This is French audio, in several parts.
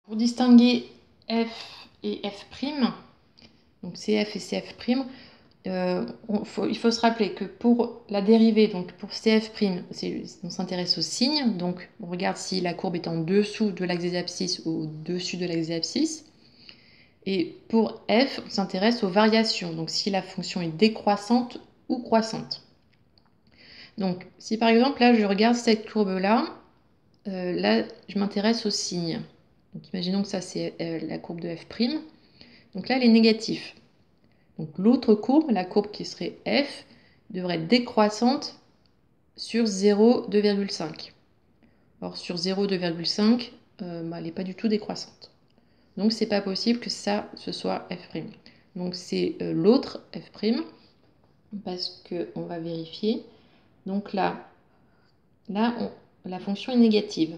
Pour distinguer f et f', donc CF et CF', il faut se rappeler que pour la dérivée, donc pour CF', on s'intéresse au signe, donc on regarde si la courbe est en dessous de l'axe des abscisses ou au-dessus de l'axe des abscisses. Et pour f, on s'intéresse aux variations, donc si la fonction est décroissante ou croissante. Donc si par exemple là je regarde cette courbe-là, là je m'intéresse au signe. Donc imaginons que ça c'est la courbe de f'. Donc là elle est négative. Donc l'autre courbe, la courbe qui serait f, devrait être décroissante sur 0,2,5. Or sur 0,2,5, elle n'est pas du tout décroissante. Donc c'est pas possible que ça ce soit f'. Donc c'est l'autre f', parce qu'on va vérifier. Donc là la fonction est négative.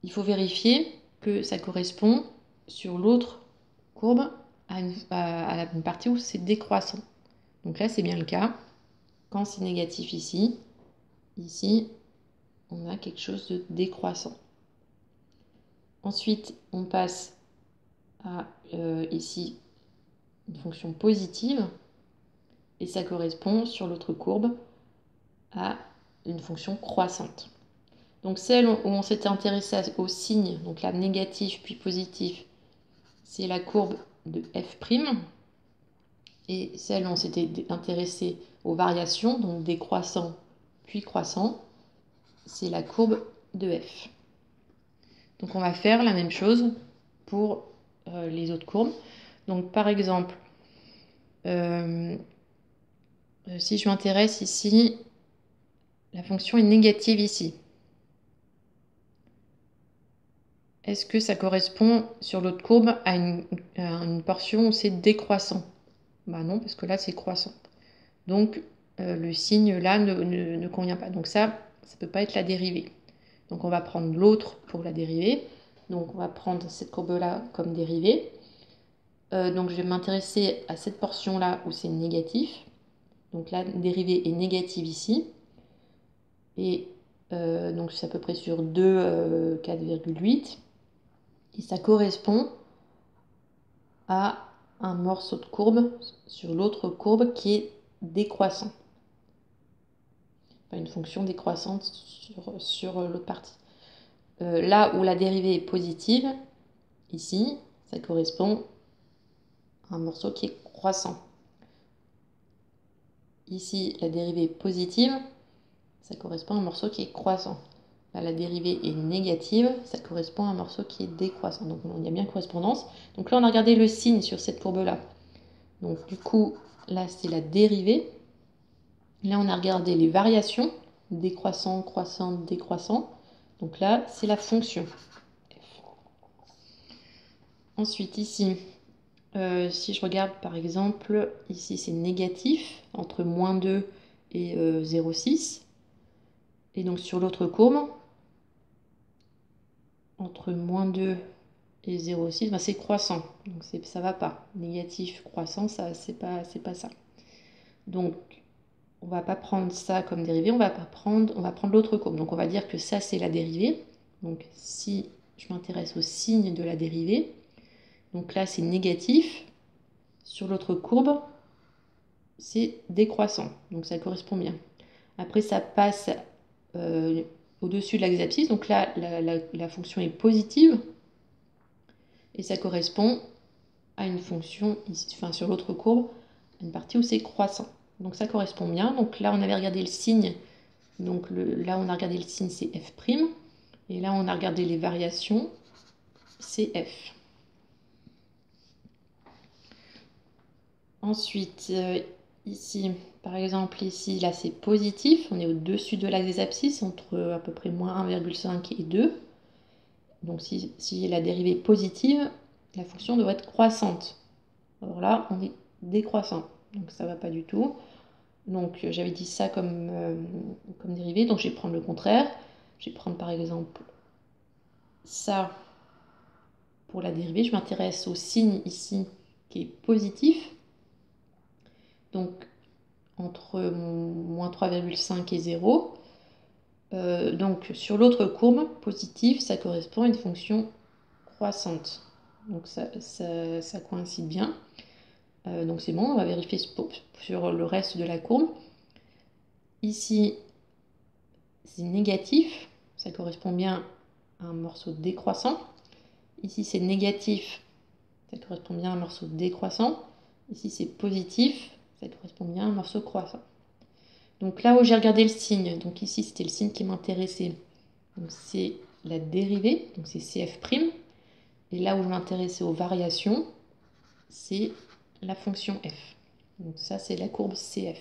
Il faut vérifier que ça correspond sur l'autre courbe à une partie où c'est décroissant. Donc là, c'est bien le cas. Quand c'est négatif ici, on a quelque chose de décroissant. Ensuite, on passe à ici une fonction positive et ça correspond sur l'autre courbe à une fonction croissante. Donc celle où on s'était intéressé au signe, donc là négatif puis positif, c'est la courbe de f'. Et celle où on s'était intéressé aux variations, donc décroissant puis croissant, c'est la courbe de f. Donc on va faire la même chose pour les autres courbes. Donc par exemple, si je m'intéresse ici, la fonction est négative ici. Est-ce que ça correspond sur l'autre courbe à une portion où c'est décroissant? Bah non, parce que là c'est croissant. Donc le signe là ne convient pas. Donc ça ne peut pas être la dérivée. Donc on va prendre l'autre pour la dérivée. Donc on va prendre cette courbe-là comme dérivée. Donc je vais m'intéresser à cette portion-là où c'est négatif. Donc la dérivée est négative ici. Et donc c'est à peu près sur 2, 4,8. Et ça correspond à un morceau de courbe sur l'autre courbe qui est décroissant. Enfin, une fonction décroissante sur l'autre partie. Là où la dérivée est positive, ici, ça correspond à un morceau qui est croissant. Ici, la dérivée est positive, ça correspond à un morceau qui est croissant. Là, la dérivée est négative, ça correspond à un morceau qui est décroissant. Donc, il y a bien correspondance. Donc là, on a regardé le signe sur cette courbe-là. Donc, du coup, là, c'est la dérivée. Là, on a regardé les variations, décroissant, croissant, décroissant. Donc là, c'est la fonction. Ensuite, ici, si je regarde par exemple, ici c'est négatif, entre moins 2 et 0,6. Et donc sur l'autre courbe, entre moins 2 et 0,6, ben c'est croissant. Donc ça ne va pas. Négatif, croissant, c'est pas ça. Donc on ne va pas prendre ça comme dérivée, on va prendre l'autre courbe. Donc on va dire que ça c'est la dérivée. Donc si je m'intéresse au signe de la dérivée, donc là c'est négatif. Sur l'autre courbe, c'est décroissant. Donc ça correspond bien. Après, ça passe au-dessus de l'axe des abscisses. Donc là, la fonction est positive. Et ça correspond à une fonction, enfin sur l'autre courbe, une partie où c'est croissant. Donc ça correspond bien. Donc là, on avait regardé le signe. Donc là, on a regardé le signe, c'est f'. Et là, on a regardé les variations, c'est f. Ensuite, ici, par exemple, ici, là, c'est positif. On est au-dessus de l'axe des abscisses, entre à peu près moins 1,5 et 2. Donc, si la dérivée est positive, la fonction devrait être croissante. Alors là, on est décroissant. Donc, ça ne va pas du tout. Donc, j'avais dit ça comme dérivée. Donc, je vais prendre le contraire. Je vais prendre, par exemple, ça pour la dérivée. Je m'intéresse au signe ici qui est positif. Donc, entre moins 3,5 et 0. Donc sur l'autre courbe positive, ça correspond à une fonction croissante. Donc ça coïncide bien. Donc c'est bon, on va vérifier sur le reste de la courbe. Ici, c'est négatif, ça correspond bien à un morceau décroissant. Ici, c'est négatif, ça correspond bien à un morceau décroissant. Ici, c'est positif, ça correspond bien à un morceau croissant. Donc là où j'ai regardé le signe, donc ici, c'était le signe qui m'intéressait. Donc c'est la dérivée, donc c'est CF'. Et là où je m'intéressais aux variations, c'est la fonction f. Donc ça, c'est la courbe CF.